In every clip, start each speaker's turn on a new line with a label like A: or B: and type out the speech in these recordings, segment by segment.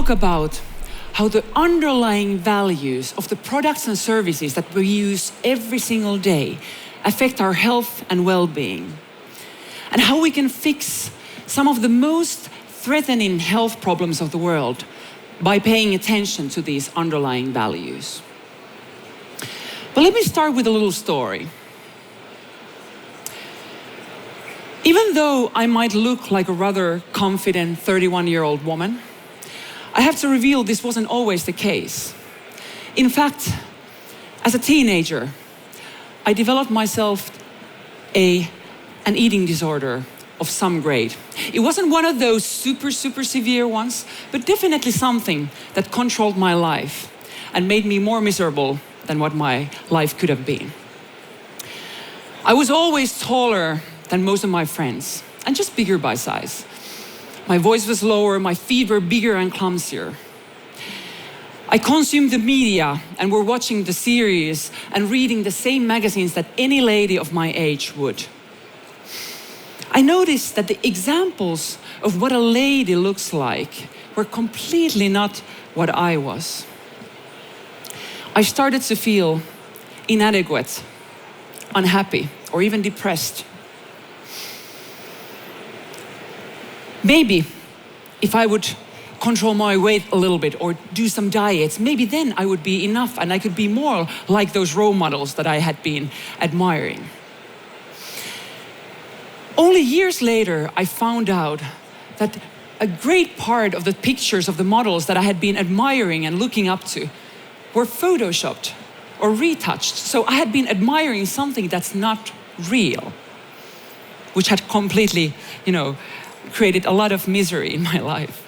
A: talk about how the underlying values of the products and services that we use every single day affect our health and well-being, and how we can fix some of the most threatening health problems of the world by paying attention to these underlying values. But let me start with a little story. Even though I might look like a rather confident 31-year-old woman, I have to reveal this wasn't always the case. In fact, as a teenager, I developed myself an eating disorder of some grade. It wasn't one of those super severe ones, but definitely something that controlled my life and made me more miserable than what my life could have been. I was always taller than most of my friends, and just bigger by size. My voice was lower, my feet were bigger and clumsier. I consumed the media and were watching the series and reading the same magazines that any lady of my age would. I noticed that the examples of what a lady looks like were completely not what I was. I started to feel inadequate, unhappy, or even depressed. Maybe if I would control my weight a little bit or do some diets, maybe then I would be enough and I could be more like those role models that I had been admiring. Only years later, I found out that a great part of the pictures of the models that I had been admiring and looking up to were photoshopped or retouched. So I had been admiring something that's not real, which had completely, created a lot of misery in my life.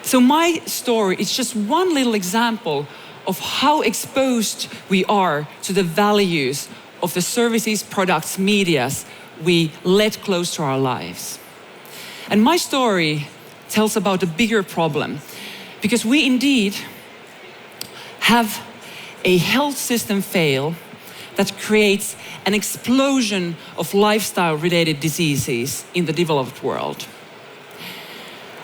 A: So my story is just one little example of how exposed we are to the values of the services, products, medias we let close to our lives. And my story tells about a bigger problem, because we indeed have a health system fail that creates an explosion of lifestyle-related diseases in the developed world.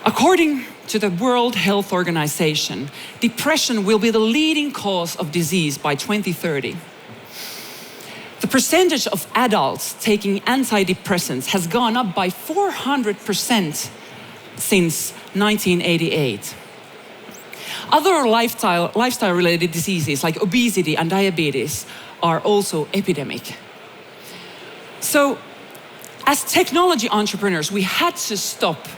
A: According to the World Health Organization, depression will be the leading cause of disease by 2030. The percentage of adults taking antidepressants has gone up by 400% since 1988. Other lifestyle-related diseases like obesity and diabetes are also epidemic. So, as technology entrepreneurs, we had to stop.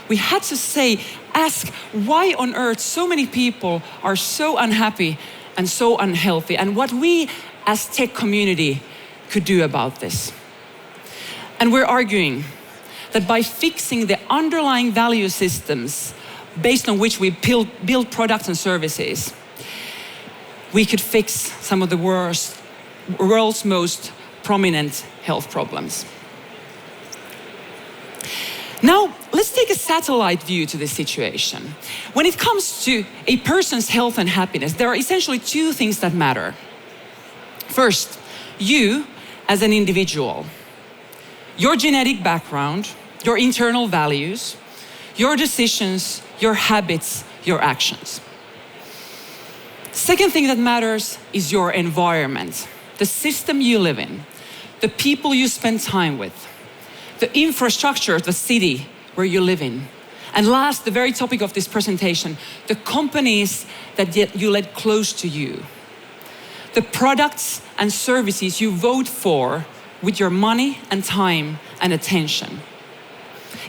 A: We had to ask why on earth so many people are so unhappy and so unhealthy, and what we as tech community could do about this. And we're arguing that by fixing the underlying value systems based on which we build products and services, we could fix some of the world's most prominent health problems. Now, let's take a satellite view to this situation. When it comes to a person's health and happiness, there are essentially two things that matter. First, you as an individual, your genetic background, your internal values, your decisions, your habits, your actions. Second thing that matters is your environment, the system you live in, the people you spend time with, the infrastructure of the city where you live in. And last, the very topic of this presentation, the companies that you let close to you. The products and services you vote for with your money and time and attention.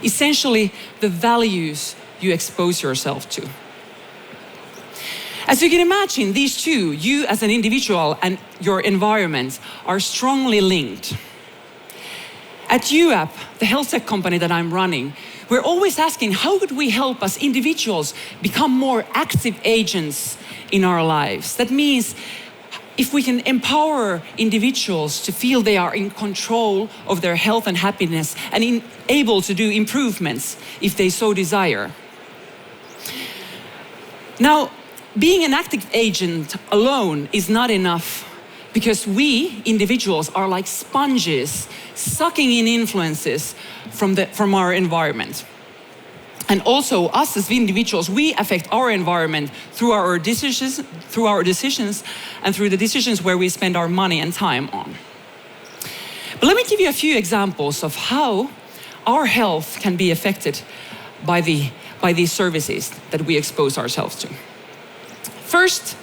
A: Essentially, the values you expose yourself to. As you can imagine, these two, you as an individual and your environment, are strongly linked. At UApp, the health tech company that I'm running, we're always asking, how could we help as individuals become more active agents in our lives? That means if we can empower individuals to feel they are in control of their health and happiness and able to do improvements if they so desire. Now, being an active agent alone is not enough, because we individuals are like sponges sucking in influences from our environment. And also, us as individuals, we affect our environment through our decisions, and through the decisions where we spend our money and time on. But let me give you a few examples of how our health can be affected by these services that we expose ourselves to. First,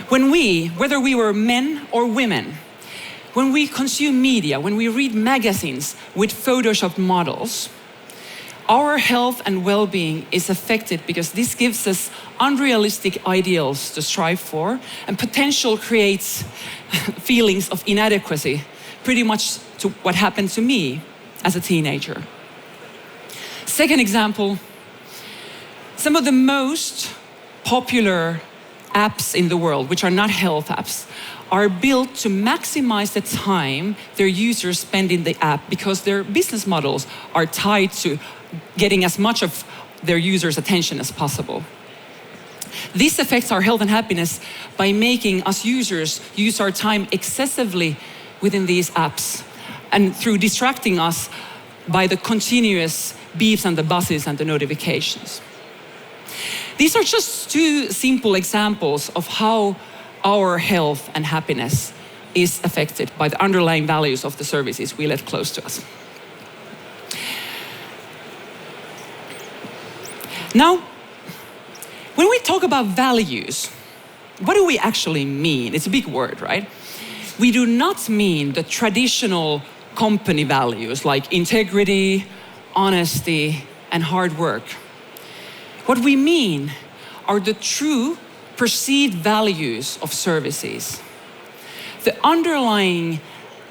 A: when we, whether we were men or women, when we consume media, when we read magazines with photoshopped models, our health and well-being is affected because this gives us unrealistic ideals to strive for, and potential creates feelings of inadequacy, pretty much to what happened to me as a teenager. Second example, some of the most popular apps in the world, which are not health apps, are built to maximize the time their users spend in the app because their business models are tied to getting as much of their users' attention as possible. This affects our health and happiness by making us users use our time excessively within these apps and through distracting us by the continuous beeps and the buzzes and the notifications. These are just two simple examples of how our health and happiness is affected by the underlying values of the services we let close to us. Now, when we talk about values, what do we actually mean? It's a big word, right? We do not mean the traditional company values like integrity, honesty, and hard work. What we mean are the true perceived values of services, the underlying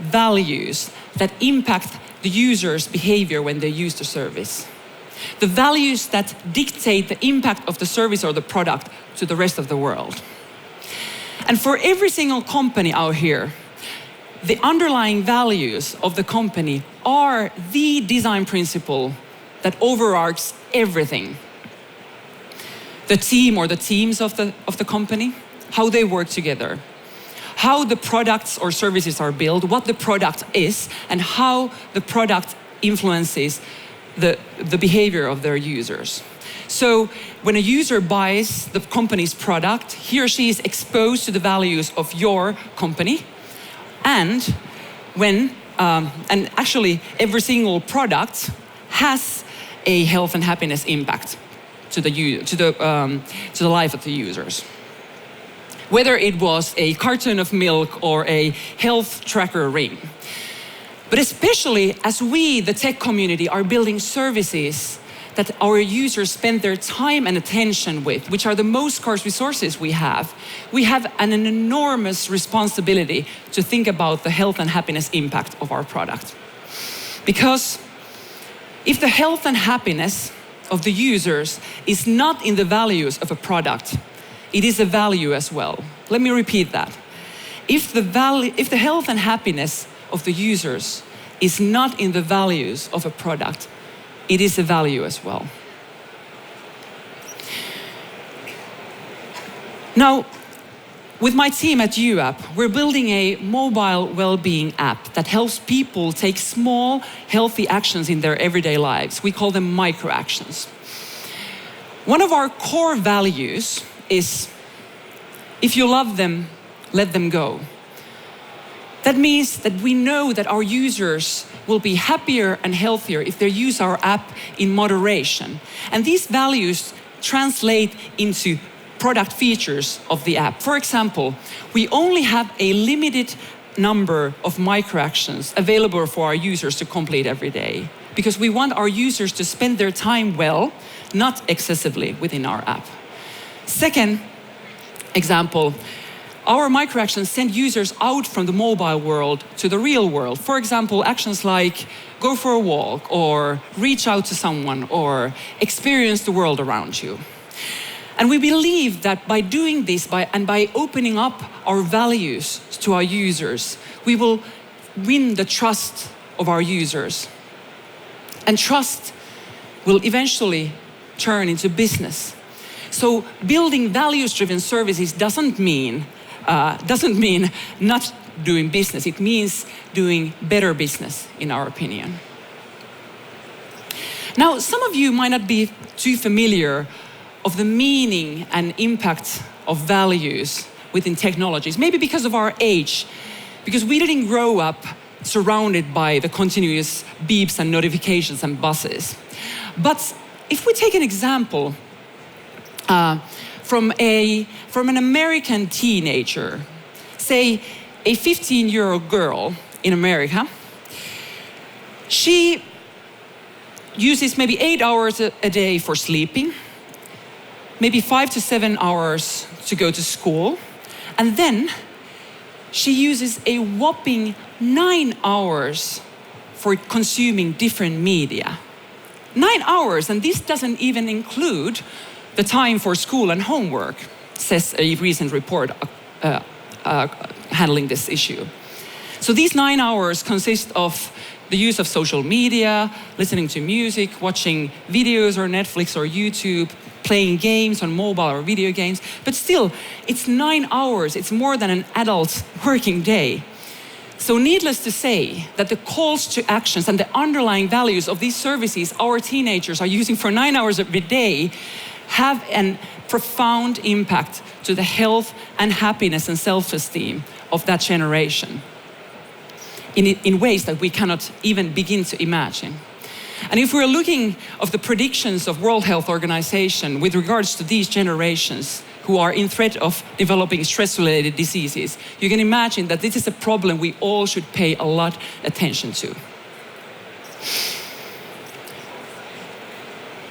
A: values that impact the user's behavior when they use the service, the values that dictate the impact of the service or the product to the rest of the world. And for every single company out here, the underlying values of the company are the design principle that overarches everything. The team or the teams of the company, how they work together, how the products or services are built, what the product is, and how the product influences the behavior of their users. So when a user buys the company's product, he or she is exposed to the values of your company. And actually every single product has a health and happiness impact to the life of the users. Whether it was a carton of milk or a health tracker ring. But especially as we, the tech community, are building services that our users spend their time and attention with, which are the most scarce resources we have an enormous responsibility to think about the health and happiness impact of our product. Because if the health and happiness of the users is not in the values of a product, it is a value as well. Let me repeat that. If the health and happiness of the users is not in the values of a product, it is a value as well. Now, with my team at UApp, we're building a mobile well-being app that helps people take small, healthy actions in their everyday lives. We call them micro-actions. One of our core values is, if you love them, let them go. That means that we know that our users will be happier and healthier if they use our app in moderation. And these values translate into product features of the app. For example, we only have a limited number of microactions available for our users to complete every day, because we want our users to spend their time well, not excessively within our app. Second example, our microactions send users out from the mobile world to the real world. For example, actions like go for a walk, or reach out to someone, or experience the world around you. And we believe that by doing this, by opening up our values to our users, we will win the trust of our users. And trust will eventually turn into business. So building values-driven services doesn't mean not doing business. It means doing better business, in our opinion. Now, some of you might not be too familiar of the meaning and impact of values within technologies, maybe because of our age, because we didn't grow up surrounded by the continuous beeps and notifications and buzzes. But if we take an example from an American teenager, say a 15-year-old girl in America, she uses maybe 8 hours a day for sleeping, maybe 5 to 7 hours to go to school, and then she uses a whopping 9 hours for consuming different media. 9 hours, and this doesn't even include the time for school and homework, says a recent report handling this issue. So these 9 hours consist of the use of social media, listening to music, watching videos or Netflix or YouTube, playing games on mobile or video games. But still, it's 9 hours. It's more than an adult working day. So needless to say that the calls to actions and the underlying values of these services our teenagers are using for 9 hours every day have a profound impact to the health and happiness and self-esteem of that generation in ways that we cannot even begin to imagine. And if we're looking at the predictions of World Health Organization with regards to these generations who are in threat of developing stress-related diseases, you can imagine that this is a problem we all should pay a lot of attention to.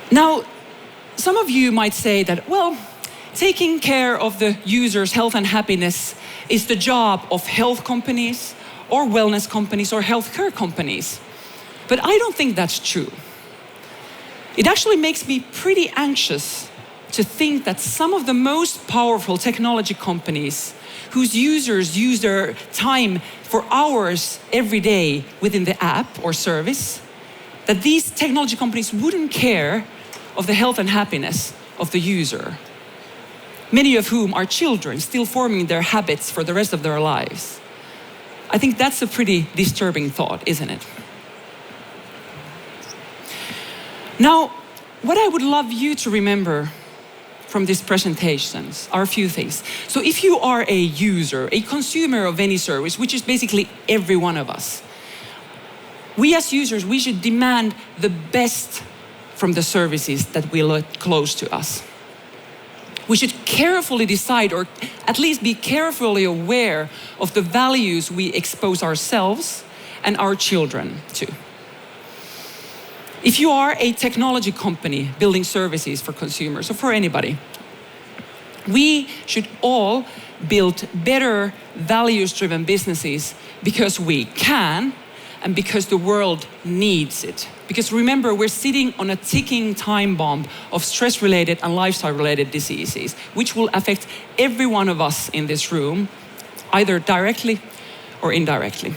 A: Now, some of you might say that, well, taking care of the user's health and happiness is the job of health companies or wellness companies or healthcare companies. But I don't think that's true. It actually makes me pretty anxious to think that some of the most powerful technology companies whose users use their time for hours every day within the app or service, that these technology companies wouldn't care of the health and happiness of the user, many of whom are children still forming their habits for the rest of their lives. I think that's a pretty disturbing thought, isn't it? Now, what I would love you to remember from these presentations are a few things. So if you are a user, a consumer of any service, which is basically every one of us, we as users, we should demand the best from the services that will look close to us. We should carefully decide, or at least be carefully aware of the values we expose ourselves and our children to. If you are a technology company building services for consumers or for anybody, we should all build better values-driven businesses because we can and because the world needs it. Because remember, we're sitting on a ticking time bomb of stress-related and lifestyle-related diseases, which will affect every one of us in this room, either directly or indirectly.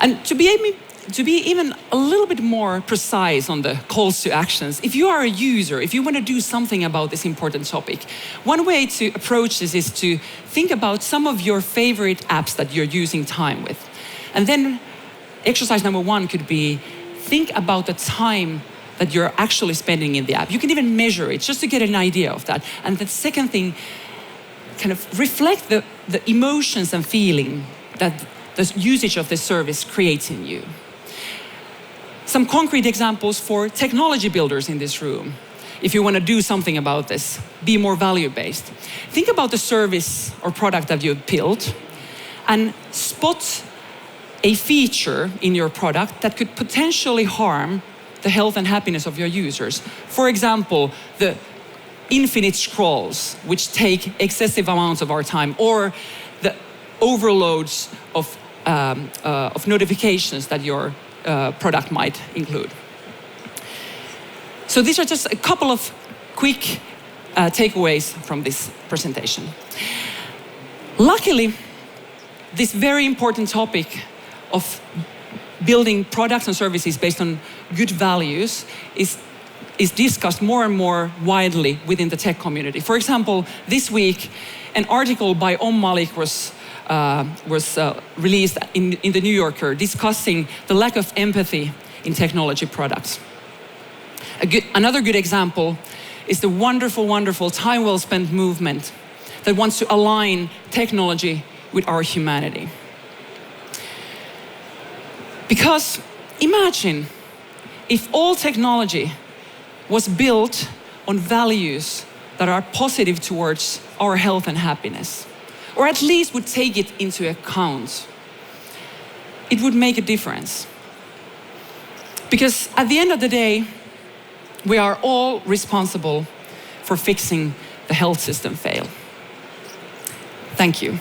A: And to be even a little bit more precise on the calls to actions, if you are a user, if you want to do something about this important topic, one way to approach this is to think about some of your favorite apps that you're using time with. And then exercise number 1 could be, think about the time that you're actually spending in the app. You can even measure it just to get an idea of that. And the second thing, kind of reflect the emotions and feeling that the usage of this service creates in you. Some concrete examples for technology builders in this room. If you want to do something about this, be more value-based. Think about the service or product that you've built and spot a feature in your product that could potentially harm the health and happiness of your users. For example, the infinite scrolls, which take excessive amounts of our time, or the overloads of notifications that your product might include. So these are just a couple of quick takeaways from this presentation. Luckily, this very important topic of building products and services based on good values is discussed more and more widely within the tech community. For example, this week, an article by Malik was released in the New Yorker discussing the lack of empathy in technology products. Another good example is the wonderful, wonderful time well spent movement that wants to align technology with our humanity. Because imagine if all technology was built on values that are positive towards our health and happiness, or at least would take it into account. It would make a difference. Because at the end of the day, we are all responsible for fixing the health system fail. Thank you.